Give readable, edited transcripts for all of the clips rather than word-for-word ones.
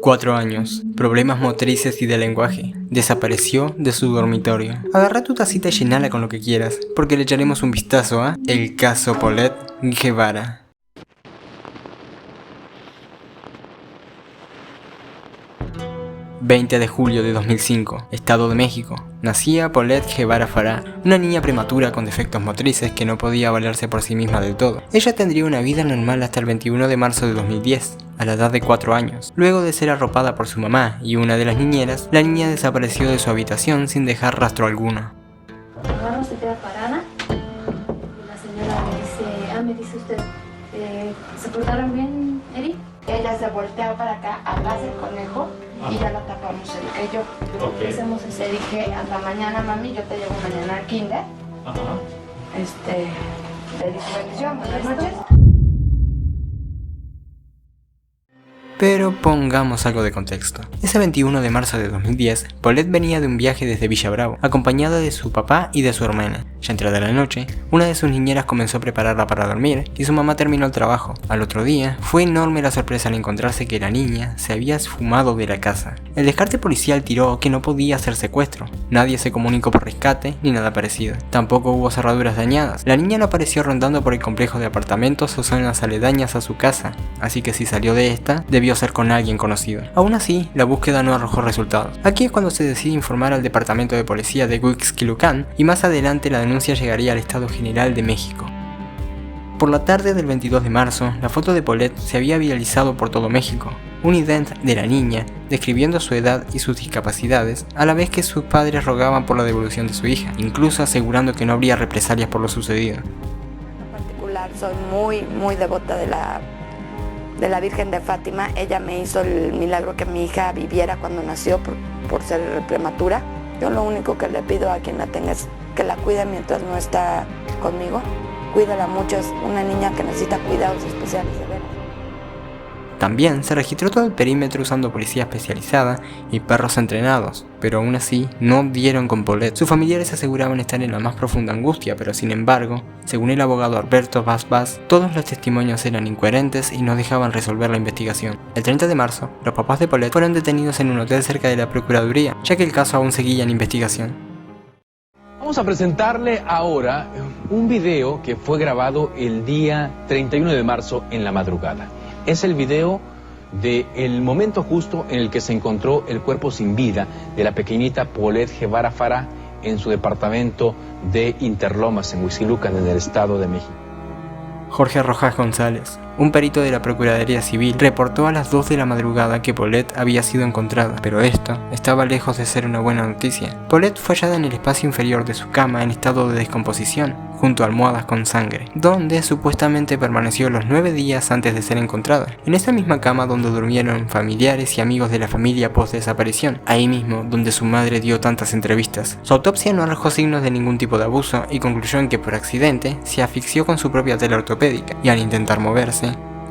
4 años, problemas motrices y de lenguaje. Desapareció de su dormitorio. Agarra tu tacita y llenala con lo que quieras, porque le echaremos un vistazo a El caso Paulette Guevara. 20 de julio de 2005, Estado de México. Nacía Paulette Guevara Farah, una niña prematura con defectos motrices que no podía valerse por sí misma del todo. Ella tendría una vida normal hasta el 21 de marzo de 2010, a la edad de 4 años. Luego de ser arropada por su mamá y una de las niñeras, la niña desapareció de su habitación sin dejar rastro alguno. Vamos, se queda parada. Y la señora me dice usted, ¿se portaron bien, Eri? Ella se voltea para acá, abraza el conejo y ya lo tapamos el que yo. Okay. Hacemos ese, dije, hasta mañana, mami, yo te llevo mañana al kinder. Ajá. Le dije bendición, buenas noches. Pero pongamos algo de contexto. Ese 21 de marzo de 2010, Paulette venía de un viaje desde Villa Bravo, acompañada de su papá y de su hermana. Ya entrada la noche, una de sus niñeras comenzó a prepararla para dormir y su mamá terminó el trabajo. Al otro día, fue enorme la sorpresa al encontrarse que la niña se había esfumado de la casa. El descarte policial tiró que no podía ser secuestro. Nadie se comunicó por rescate ni nada parecido. Tampoco hubo cerraduras dañadas. La niña no apareció rondando por el complejo de apartamentos o zonas aledañas a su casa, así que si salió de esta, debió ser con alguien conocido. Aún así, la búsqueda no arrojó resultados. Aquí es cuando se decide informar al departamento de policía de Huixquilucan y más adelante la denuncia llegaría al Estado General de México. Por la tarde del 22 de marzo, la foto de Paulette se había viralizado por todo México. Un ident de la niña, describiendo su edad y sus discapacidades, a la vez que sus padres rogaban por la devolución de su hija, incluso asegurando que no habría represalias por lo sucedido. En particular, soy muy devota de la Virgen de Fátima. Ella me hizo el milagro que mi hija viviera cuando nació por ser prematura. Yo lo único que le pido a quien la tenga es que la cuide mientras no está conmigo. Cuídala mucho, es una niña que necesita cuidados especiales de veras. También se registró todo el perímetro usando policía especializada y perros entrenados, pero aún así no dieron con Paulette. Sus familiares aseguraban estar en la más profunda angustia, pero sin embargo, según el abogado Alberto Vaz, todos los testimonios eran incoherentes y no dejaban resolver la investigación. El 30 de marzo, los papás de Paulette fueron detenidos en un hotel cerca de la Procuraduría, ya que el caso aún seguía en investigación. Vamos a presentarle ahora un video que fue grabado el día 31 de marzo en la madrugada. Es el video del momento justo en el que se encontró el cuerpo sin vida de la pequeñita Paulette Guevara Farah en su departamento de Interlomas, en Huixquilucan, en el Estado de México. Jorge Rojas González, un perito de la Procuraduría Civil, reportó a las 2 de la madrugada que Paulette había sido encontrada, pero esto estaba lejos de ser una buena noticia. Paulette fue hallada en el espacio inferior de su cama en estado de descomposición, junto a almohadas con sangre, donde supuestamente permaneció los 9 días antes de ser encontrada. En esa misma cama donde durmieron familiares y amigos de la familia post-desaparición, ahí mismo donde su madre dio tantas entrevistas. Su autopsia no arrojó signos de ningún tipo de abuso y concluyó en que por accidente se asfixió con su propia tela ortopédica y al intentar moverse,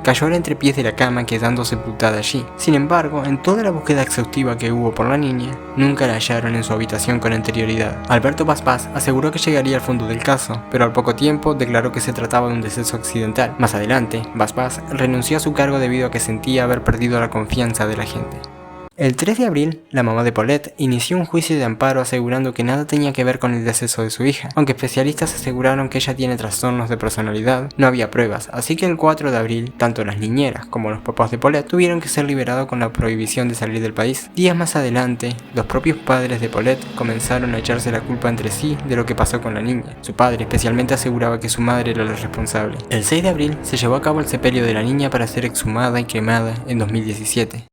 cayó al entrepiés de la cama quedando sepultada allí. Sin embargo, en toda la búsqueda exhaustiva que hubo por la niña, nunca la hallaron en su habitación con anterioridad. Alberto Vaz aseguró que llegaría al fondo del caso, pero al poco tiempo declaró que se trataba de un deceso accidental. Más adelante, Vaz renunció a su cargo debido a que sentía haber perdido la confianza de la gente. El 3 de abril, la mamá de Paulette inició un juicio de amparo asegurando que nada tenía que ver con el deceso de su hija. Aunque especialistas aseguraron que ella tiene trastornos de personalidad, no había pruebas, así que el 4 de abril, tanto las niñeras como los papás de Paulette tuvieron que ser liberados con la prohibición de salir del país. Días más adelante, los propios padres de Paulette comenzaron a echarse la culpa entre sí de lo que pasó con la niña. Su padre especialmente aseguraba que su madre era la responsable. El 6 de abril se llevó a cabo el sepelio de la niña para ser exhumada y cremada en 2017.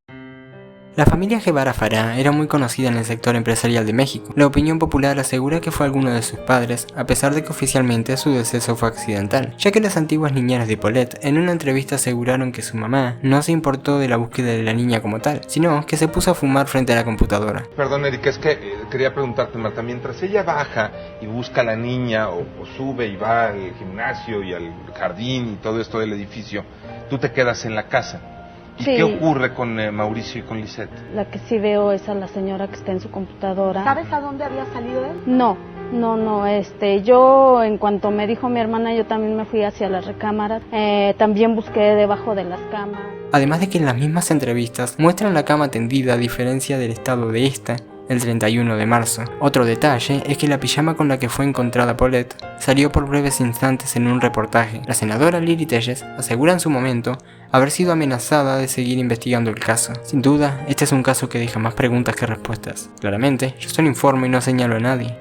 La familia Guevara Farah era muy conocida en el sector empresarial de México. La opinión popular asegura que fue alguno de sus padres, a pesar de que oficialmente su deceso fue accidental, ya que las antiguas niñeras de Paulette en una entrevista aseguraron que su mamá no se importó de la búsqueda de la niña como tal, sino que se puso a fumar frente a la computadora. Perdón, Erika, es que quería preguntarte, Marta, mientras ella baja y busca a la niña o sube y va al gimnasio y al jardín y todo esto del edificio, tú te quedas en la casa. ¿Y sí. qué ocurre con Mauricio y con Lisette? La que sí veo es a la señora que está en su computadora. ¿Sabes a dónde había salido él? No, No, yo en cuanto me dijo mi hermana, yo también me fui hacia las recámaras, también busqué debajo de las camas. Además de que en las mismas entrevistas muestran la cama tendida a diferencia del estado de esta el 31 de marzo. Otro detalle es que la pijama con la que fue encontrada Paulette salió por breves instantes en un reportaje. La senadora Lili Telles asegura en su momento haber sido amenazada de seguir investigando el caso. Sin duda, este es un caso que deja más preguntas que respuestas. Claramente, yo solo informo y no señalo a nadie.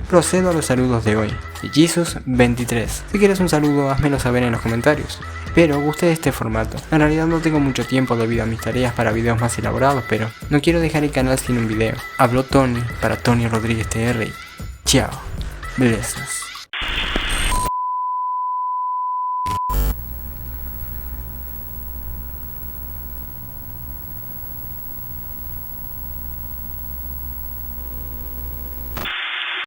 Procedo a los saludos de hoy, de Jesus23. Si quieres un saludo, házmelo saber en los comentarios. Espero guste este formato. En realidad no tengo mucho tiempo debido a mis tareas para videos más elaborados, pero no quiero dejar el canal sin un video. Habló Tony para Tony Rodríguez TR. Chao. Besos.